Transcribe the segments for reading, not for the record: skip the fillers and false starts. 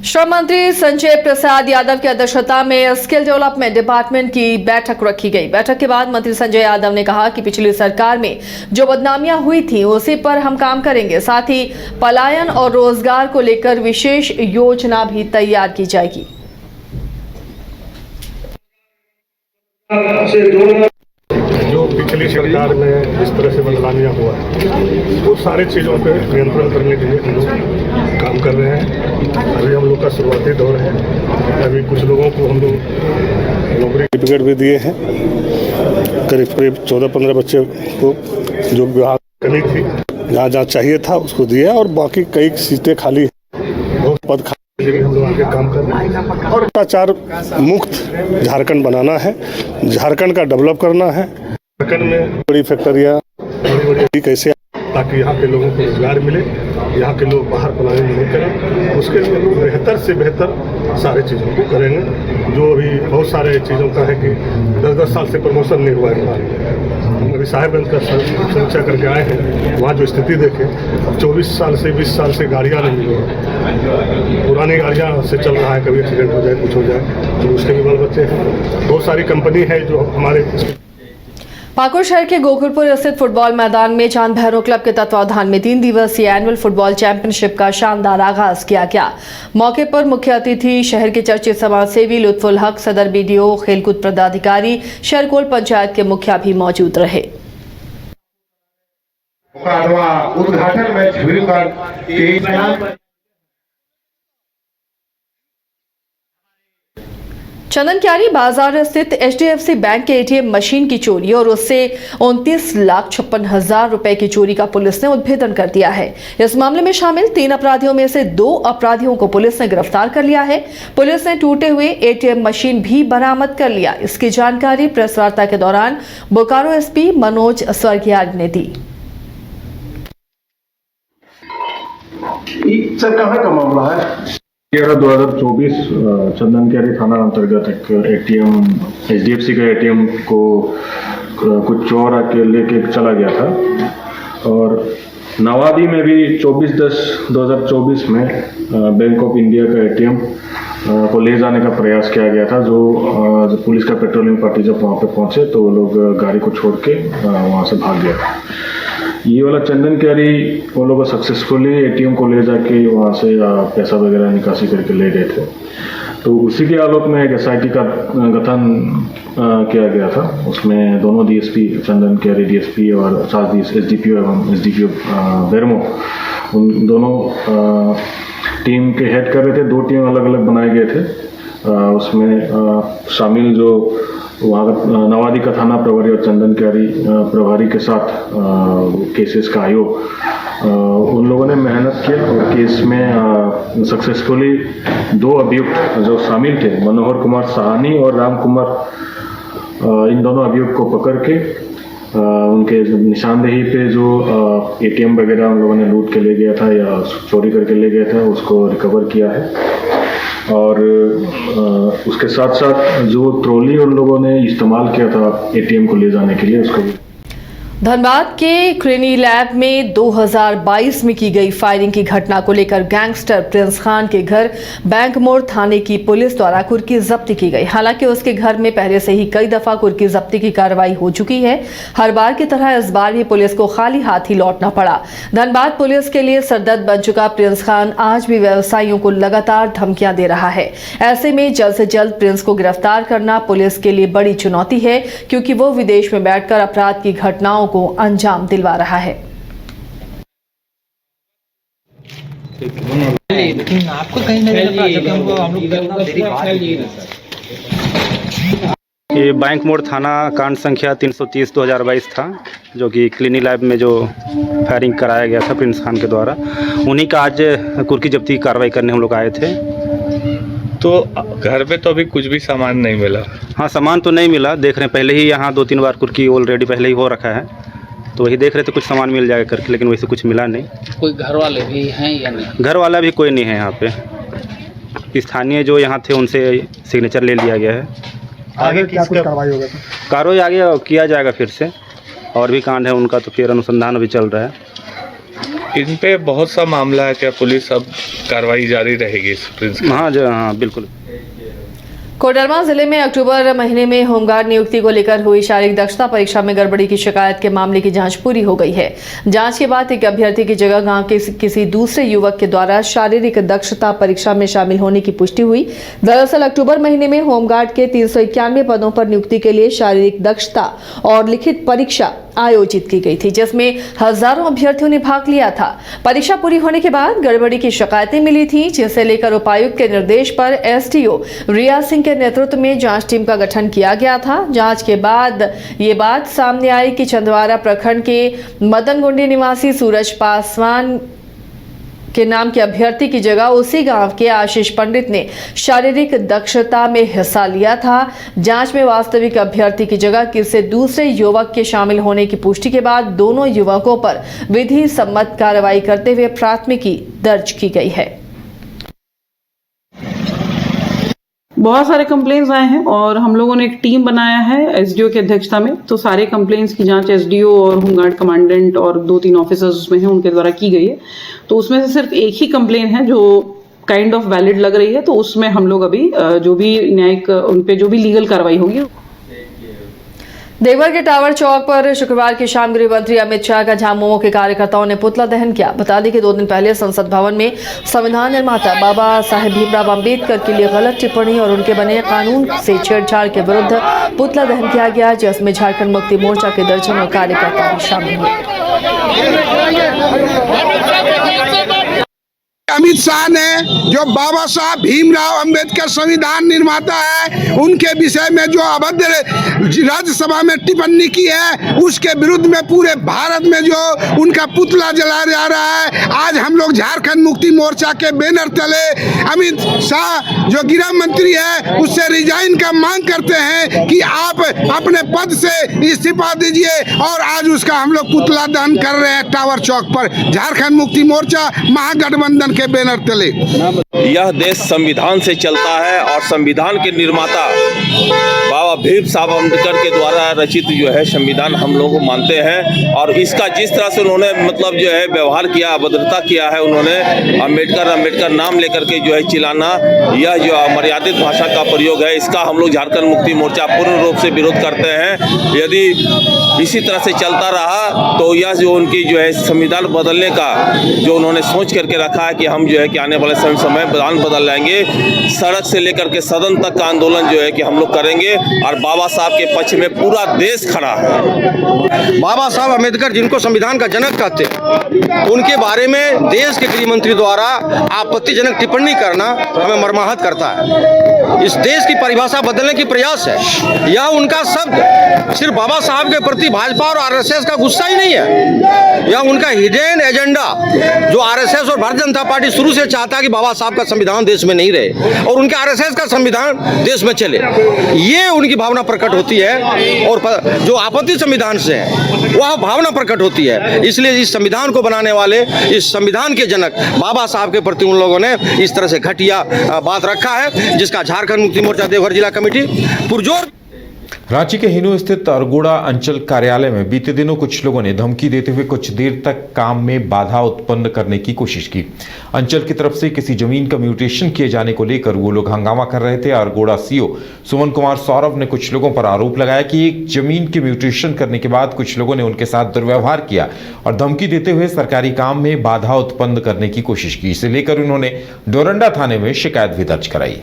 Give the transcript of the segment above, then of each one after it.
श्रम मंत्री संजय प्रसाद यादव की अध्यक्षता में स्किल डेवलपमेंट डिपार्टमेंट की बैठक रखी गई। बैठक के बाद मंत्री संजय यादव ने कहा कि पिछली सरकार में जो बदनामियां हुई थी उसी पर हम काम करेंगे। साथ ही पलायन और रोजगार को लेकर विशेष योजना भी तैयार की जाएगी। जो पिछली सरकार में जिस तरह से बदलामियाँ हुआ है वो सारे चीज़ों पे नियंत्रण करने के लिए हम लोग काम कर रहे हैं। अभी हम लोग का शुरुआती दौर है। अभी कुछ लोगों को हम लोग नौकरी सर्टिफिकेट भी दिए हैं। करीब 14-15 बच्चे को जो विभाग कमी थी जहाँ जहाँ चाहिए था उसको दिया और बाकी कई सीटें खाली हैं, बहुत पद खाली, हम लोग आगे काम कर रहे हैं और भ्रष्टाचार मुक्त झारखंड बनाना है, झारखंड का डेवलप करना है। झारखंड में बड़ी फैक्ट्रियाँ बड़ी कैसे ताकि यहाँ के लोगों को रोजगार मिले, यहाँ के लोग बाहर पलायन नहीं करें। उसके लिए लोग बेहतर से बेहतर सारे चीज़ों को करेंगे। जो अभी बहुत सारे चीज़ों का है कि 10-10 साल से प्रमोशन नहीं हुआ है। हम अभी साहेबगंज का समीक्षा करके आए हैं, वहाँ जो स्थिति देखें 24 साल से 20 साल से गाड़ियाँ नहीं मिली, पुरानी गाड़ियाँ से चल रहा है, कभी एक्सीडेंट हो जाए कुछ हो जाए तो उसके भी बाल बच्चे हैं। बहुत सारी कंपनी है जो हमारे पाकुड़ शहर के गोकुलपुर स्थित फुटबॉल मैदान में चांद भैरव क्लब के तत्वाधान में 3 दिवसीय एनुअल फुटबॉल चैंपियनशिप का शानदार आगाज किया गया। मौके पर मुख्य अतिथि शहर के चर्चित समाज सेवी लुत्फुल हक, सदर बीडीओ, खेलकूद पदाधिकारी, शहरकोल पंचायत के मुखिया भी मौजूद रहे। उद्घाटन में चंदन क्यारी बाजार स्थित HDFC बैंक के ATM मशीन की चोरी और उससे 29,56,000 रुपए की चोरी का पुलिस ने उद्भेदन कर दिया है। इस मामले में शामिल 3 अपराधियों में से 2 अपराधियों को पुलिस ने गिरफ्तार कर लिया है। पुलिस ने टूटे हुए ATM मशीन भी बरामद कर लिया। इसकी जानकारी प्रेस वार्ता के दौरान बोकारो SP मनोज स्वर्गियाल ने दी। सर कहाँ का मामला है? 2024 चंदन क्यारी थाना अंतर्गत एक ATM HDFC का ATM को कुछ चोर आके लेके चला गया था और नवादी में भी 24/10/2024 में बैंक ऑफ इंडिया का ATM को ले जाने का प्रयास किया गया था। जो पुलिस का पेट्रोलिंग पार्टी जब वहाँ पे पहुंचे तो वो लोग गाड़ी को छोड़ के वहाँ से भाग गया। ये वाला चंदन क्यारी वो लोग सक्सेसफुली ATM को ले जाके वहाँ से पैसा वगैरह निकासी करके ले गए थे। तो उसी के आलोक में एक SIT का गठन किया गया था। उसमें दोनों DSP चंदन क्यारी DSP और 4 SDPO एवं SDPO बेरमो उन दोनों टीम के हेड कर रहे थे। 2 टीम अलग अलग बनाए गए थे। उसमें शामिल जो वहाँ नवादी का थाना प्रभारी और चंदन क्यारी प्रभारी के साथ केसेस का आयोग उन लोगों ने मेहनत किया और केस में सक्सेसफुली 2 अभियुक्त जो शामिल थे, मनोहर कुमार साहनी और राम कुमार, इन दोनों अभियुक्त को पकड़ के उनके निशानदेही पे जो ATM वगैरह उन लोगों ने लूट के ले गया था या चोरी करके ले गया था उसको रिकवर किया है। और उसके साथ साथ जो ट्रॉली उन लोगों ने इस्तेमाल किया था ATM को ले जाने के लिए उसको भी। धनबाद के क्लिनी लैब में 2022 में की गई फायरिंग की घटना को लेकर गैंगस्टर प्रिंस खान के घर बैंक मोड़ थाने की पुलिस द्वारा कुर्की जब्ती की गई। हालांकि उसके घर में पहले से ही कई दफा कुर्की जब्ती की कार्रवाई हो चुकी है। हर बार की तरह इस बार भी पुलिस को खाली हाथ ही लौटना पड़ा। धनबाद पुलिस के लिए सरदर्द बन चुका प्रिंस खान आज भी व्यवसायियों को लगातार धमकियां दे रहा है। ऐसे में जल्द से जल्द प्रिंस को गिरफ्तार करना पुलिस के लिए बड़ी चुनौती है, क्योंकि वो विदेश में बैठकर अपराध की घटनाओं को अंजाम दिलवा रहा है। लेकिन आपको कहीं नहीं ये बैंक मोड़ थाना कांड संख्या 330/2022 था, जो कि क्लिनी लैब में जो फायरिंग कराया गया था प्रिंस खान के द्वारा। उन्हीं का आज कुर्की जब्ती की कार्रवाई करने हम लोग आए थे। तो घर पे तो अभी कुछ भी सामान नहीं मिला? हाँ, सामान तो नहीं मिला। देख रहे हैं पहले ही यहाँ 2-3 बार कुर्की ऑलरेडी पहले ही हो रखा है, तो वही देख रहे थे कुछ सामान मिल जाएगा करके, लेकिन वैसे कुछ मिला नहीं। कोई घर वाले भी हैं या नहीं? घर वाला भी कोई नहीं है यहाँ पे। स्थानीय जो यहाँ थे उनसे सिग्नेचर ले लिया गया है। आगे क्या कुछ कार्रवाई होगा? कार्रवाई आगे किया जाएगा फिर से, और भी कांड है उनका, तो फिर अनुसंधान अभी चल रहा है। इन पे बहुत सा मामला है, क्या पुलिस अब कार्रवाई जारी रहेगी इस प्रिंस की? हाँ बिल्कुल। कोडरमा जिले में अक्टूबर महीने में होमगार्ड नियुक्ति को लेकर हुई शारीरिक दक्षता परीक्षा में गड़बड़ी की शिकायत के मामले की जांच पूरी हो गई है। जांच के बाद एक अभ्यर्थी की जगह गांव के किसी दूसरे युवक के द्वारा शारीरिक दक्षता परीक्षा में शामिल होने की पुष्टि हुई। दरअसल अक्टूबर महीने में होमगार्ड के 391 पदों पर नियुक्ति के लिए शारीरिक दक्षता और लिखित परीक्षा आयोजित की गई थी, जिसमें हजारों अभ्यर्थियों ने भाग लिया था। परीक्षा पूरी होने के बाद गड़बड़ी की शिकायतें मिली थी, जिसे लेकर उपायुक्त के निर्देश पर एसडीओ रिया सिंह के नेतृत्व में जांच टीम का गठन किया गया था। जांच के बाद ये बात सामने आई कि छिंदवाड़ा प्रखंड के मदनगुंडी निवासी सूरज पासवान के नाम के अभ्यर्थी की जगह उसी गांव के आशीष पंडित ने शारीरिक दक्षता में हिस्सा लिया था। जांच में वास्तविक अभ्यर्थी की जगह किसी दूसरे युवक के शामिल होने की पुष्टि के बाद दोनों युवकों पर विधि सम्मत कार्रवाई करते हुए प्राथमिकी दर्ज की गई है। बहुत सारे कंप्लेंट्स आए हैं और हम लोगों ने एक टीम बनाया है एसडीओ की अध्यक्षता में। तो सारे कंप्लेंट्स की जांच एसडीओ और होमगार्ड कमांडेंट और 2-3 ऑफिसर्स उसमें हैं, उनके द्वारा की गई है। तो उसमें से सिर्फ एक ही कंप्लेन है जो काइंड ऑफ वैलिड लग रही है, तो उसमें हम लोग अभी जो भी न्यायिक उन पे जो भी लीगल कार्रवाई होगी। देवघर के टावर चौक पर शुक्रवार की शाम गृह मंत्री अमित शाह का झामुमो के कार्यकर्ताओं ने पुतला दहन किया। बता दें कि 2 दिन पहले संसद भवन में संविधान निर्माता बाबा साहेब भीमराव अंबेडकर के लिए गलत टिप्पणी और उनके बने कानून से छेड़छाड़ के विरुद्ध पुतला दहन किया गया, जिसमें झारखंड मुक्ति मोर्चा के दर्जनों कार्यकर्ता भी शामिल हुए। अमित शाह ने जो बाबा साहब भीमराव अंबेडकर संविधान निर्माता है उनके विषय में जो अभद्र राज्यसभा में टिप्पणी की है, उसके विरुद्ध में पूरे भारत में जो उनका पुतला जलाया जा रहा है। आज हम लोग झारखंड मुक्ति मोर्चा के बैनर तले अमित शाह जो गृह मंत्री है उससे रिजाइन का मांग करते हैं कि आप अपने पद से इस्तीफा दीजिए, और आज उसका हम लोग पुतला दहन कर रहे हैं टावर चौक पर, झारखंड मुक्ति मोर्चा महागठबंधन के बैनर तले। यह देश संविधान से चलता है और संविधान के निर्माता बाबा भीम साहब अम्बेडकर के द्वारा रचित जो है संविधान हम लोग मानते हैं। और इसका जिस तरह से उन्होंने मतलब जो है व्यवहार किया, अभद्रता किया है, उन्होंने अम्बेडकर नाम लेकर के जो है चिल्लाना, यह जो अमर्यादित भाषा का प्रयोग है, इसका हम लोग झारखंड मुक्ति मोर्चा पूर्ण रूप से विरोध करते हैं। यदि इसी तरह से चलता रहा तो यह जो उनकी जो है संविधान बदलने का जो उन्होंने सोच करके रखा है कि हम जो है कि आने वाले समय विधान बदल लाएंगे, सड़क से लेकर के सदन तक का आंदोलन जो है कि हम लोग करेंगे और बाबा साहब के पक्ष में पूरा देश खड़ा है। बाबा साहब अम्बेडकर जिनको संविधान का जनक कहते हैं, उनके बारे में देश के गृह मंत्री द्वारा आपत्तिजनक टिप्पणी करना हमें मर्माहत करता है। इस देश की परिभाषा बदलने की प्रयास है। यह उनका शब्द सिर्फ बाबा साहब के प्रति भाजपा और आरएसएस का गुस्सा ही नहीं है, यह उनका हिडन एजेंडा जो आरएसएस और भारतीय जनता पार्टी शुरू से चाहता है कि बाबा साहब का संविधान देश में नहीं रहे और उनके आरएसएस का संविधान देश में चले, ये उनकी भावना प्रकट होती है। और जो आपत्ति संविधान से है वह भावना प्रकट होती है। इसलिए इस संविधान को बनाने वाले, इस संविधान के जनक बाबा साहब के प्रति उन लोगों ने इस तरह से घटिया बात रखा है, जिसका झारखंड मुक्ति मोर्चा देवघर जिला कमेटी पुरजोर। रांची के हिनू स्थित अरगोड़ा अंचल कार्यालय में बीते दिनों कुछ लोगों ने धमकी देते हुए कुछ देर तक काम में बाधा उत्पन्न करने की कोशिश की। अंचल की तरफ से किसी जमीन का म्यूटेशन किए जाने को लेकर वो लोग हंगामा कर रहे थे। अरगोड़ा सीओ सुमन कुमार सौरभ ने कुछ लोगों पर आरोप लगाया कि एक जमीन के म्यूटेशन करने के बाद कुछ लोगों ने उनके साथ दुर्व्यवहार किया और धमकी देते हुए सरकारी काम में बाधा उत्पन्न करने की कोशिश की। इसे लेकर उन्होंने डोरंडा थाने में शिकायत भी दर्ज कराई।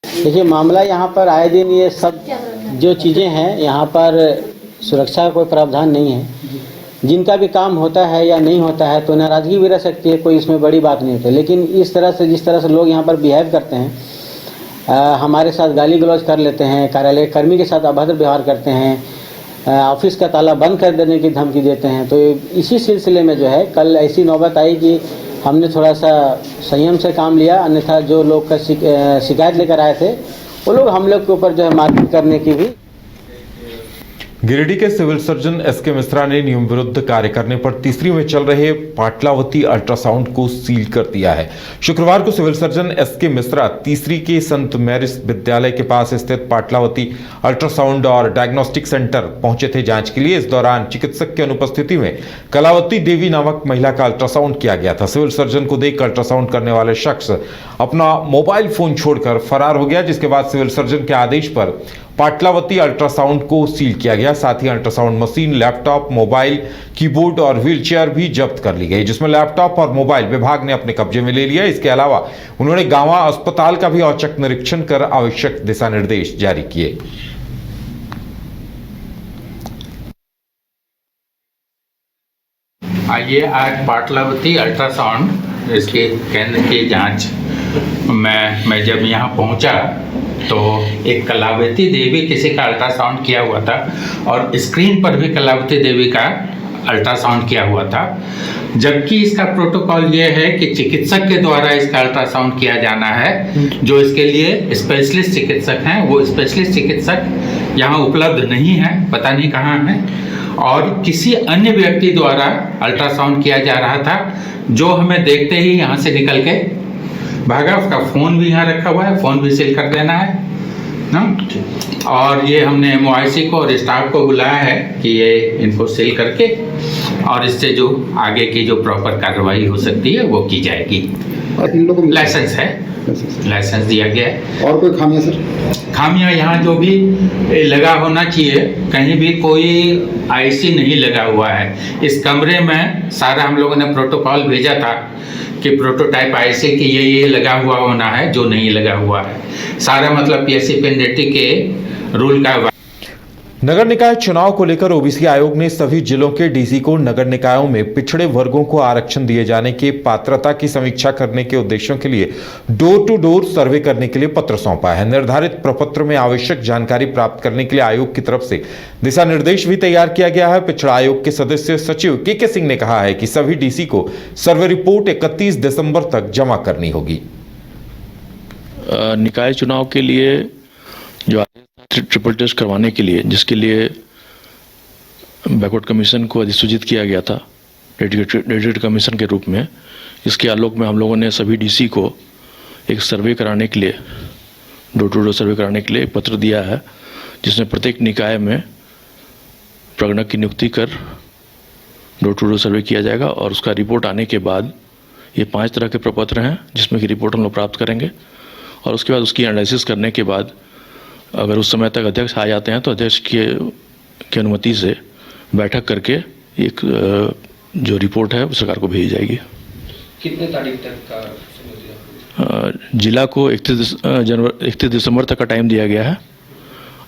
देखिए, मामला यहाँ पर आए दिन ये सब जो चीज़ें हैं, यहाँ पर सुरक्षा का कोई प्रावधान नहीं है। जिनका भी काम होता है या नहीं होता है तो नाराज़गी भी रह सकती है, कोई इसमें बड़ी बात नहीं होती। लेकिन इस तरह से जिस तरह से लोग यहाँ पर बिहेव करते हैं, हमारे साथ गाली गलौज कर लेते हैं, कार्यालय कर्मी के साथ अभद्र व्यवहार करते हैं, ऑफिस का ताला बंद कर देने की धमकी देते हैं, तो इसी सिलसिले में जो है कल ऐसी नौबत आई कि हमने थोड़ा सा संयम से काम लिया। अन्यथा जो लोग का शिकायत लेकर आए थे वो लोग हम लोग के ऊपर जो है मारपीट करने की भी। गिरिडीह के सिविल सर्जन एसके मिश्रा ने नियम विरुद्ध कार्य करने पर तीसरी में चल रहे पाटलावती अल्ट्रासाउंड को सील कर दिया है। शुक्रवार को सिविल सर्जन एसके मिश्रा तीसरी के संत मैरिस विद्यालय के पास स्थित पाटलावती अल्ट्रासाउंड और डायग्नोस्टिक सेंटर पहुंचे थे जांच के लिए। इस दौरान चिकित्सक की अनुपस्थिति में कलावती देवी नामक महिला का अल्ट्रासाउंड किया गया था। सिविल सर्जन को देख अल्ट्रासाउंड करने वाले शख्स अपना मोबाइल फोन छोड़कर फरार हो गया, जिसके बाद सिविल सर्जन के आदेश पर पाटलावती अल्ट्रासाउंड को सील किया गया। साथ ही ultrasound machine, laptop, mobile, keyboard और व्हीलचेयर भी जब्त कर ली गई, जिसमें लैपटॉप और मोबाइल विभाग ने अपने कब्जे में ले लिया। इसके अलावा उन्होंने गांवा अस्पताल का भी औचक निरीक्षण कर आवश्यक दिशा निर्देश जारी किए। आइए आज पाटलावती अल्ट्रासाउंड इसके केंद्र की जांच मैं जब यहाँ पहुँचा तो एक कलावती देवी किसी का अल्ट्रासाउंड किया हुआ था और स्क्रीन पर भी कलावती देवी का अल्ट्रासाउंड किया हुआ था, जबकि इसका प्रोटोकॉल ये है कि चिकित्सक के द्वारा इसका अल्ट्रासाउंड किया जाना है। जो इसके लिए स्पेशलिस्ट चिकित्सक हैं वो स्पेशलिस्ट चिकित्सक यहाँ उपलब्ध नहीं है, पता नहीं कहाँ हैं, और किसी अन्य व्यक्ति द्वारा अल्ट्रासाउंड किया जा रहा था, जो हमें देखते ही यहाँ से निकल के भागा। उसका फ़ोन भी यहाँ रखा हुआ है, फ़ोन भी सील कर देना है ना। और ये हमने MOIC को और स्टाफ को बुलाया है कि ये इनको सील करके और इससे जो आगे की जो प्रॉपर कार्रवाई हो सकती है वो की जाएगी। और इन लोगों को लाइसेंस है, लाइसेंस दिया गया है। और कोई खामियां सर? खामियां यहाँ जो भी लगा होना चाहिए, कहीं भी कोई IC नहीं लगा हुआ है। इस कमरे में सारा हम लोगों ने प्रोटोकॉल भेजा था कि प्रोटोटाइप IC की ये लगा हुआ होना है, जो नहीं लगा हुआ है सारा मतलब PSC पेंडेटी के रूल का। नगर निकाय चुनाव को लेकर ओबीसी आयोग ने सभी जिलों के डीसी को नगर निकायों में पिछड़े वर्गों को आरक्षण दिए जाने के पात्रता की समीक्षा करने के उद्देश्यों के लिए डोर टू डोर सर्वे करने के लिए पत्र सौंपा है। निर्धारित प्रपत्र में आवश्यक जानकारी प्राप्त करने के लिए आयोग की तरफ से दिशा निर्देश भी तैयार किया गया है। पिछड़ा आयोग के सदस्य सचिव के सिंह ने कहा है कि सभी डीसी को सर्वे रिपोर्ट 31 दिसंबर तक जमा करनी होगी। निकाय चुनाव के लिए जो ट्रिपल टेस्ट करवाने के लिए, जिसके लिए बैकवर्ड कमीशन को अधिसूचित किया गया था डेडिकेटेड कमीशन के रूप में, इसके आलोक में हम लोगों ने सभी डीसी को एक सर्वे कराने के लिए, डोर टू डोर सर्वे कराने के लिए एक पत्र दिया है, जिसमें प्रत्येक निकाय में प्रगणक की नियुक्ति कर डोर टू डोर सर्वे किया जाएगा। और उसका रिपोर्ट आने के बाद ये 5 तरह के प्रपत्र हैं जिसमें की रिपोर्ट हम लोग प्राप्त करेंगे, और उसके बाद उसकी एनालिसिस करने के बाद अगर उस समय तक अध्यक्ष आ जाते हैं तो अध्यक्ष की अनुमति से बैठक करके एक जो रिपोर्ट है वो सरकार को भेजी जाएगी। कितने तारीख तक का समय दिया? जिला को 31 दिसंबर तक का टाइम दिया गया है।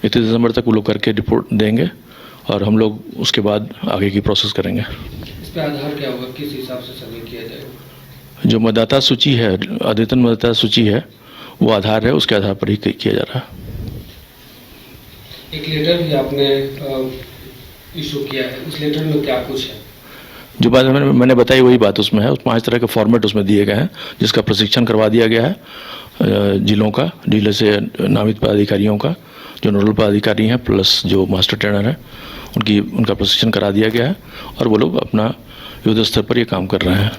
31 दिसंबर तक वो लोग करके रिपोर्ट देंगे और हम लोग उसके बाद आगे की प्रोसेस करेंगे। इस पे आधार क्या होगा, किस हिसाब से सर्वे किया जाएगा? जो मतदाता सूची है, अद्यतन मतदाता सूची है, वो आधार है, उसके आधार पर ही किया जा रहा है। एक लेटर भी आपने इशू किया है, उस लेटर में क्या कुछ है? जो बात मैंने बताई वही बात उसमें है। 5 तरह के फॉर्मेट उसमें दिए गए हैं, जिसका प्रशिक्षण करवा दिया गया है जिलों का, जिले से नामित पदाधिकारियों का, जो नोडल पदाधिकारी हैं प्लस जो मास्टर ट्रेनर हैं, उनका प्रशिक्षण करा दिया गया है और वो लोग अपना युद्ध स्तर पर ये काम कर रहे हैं।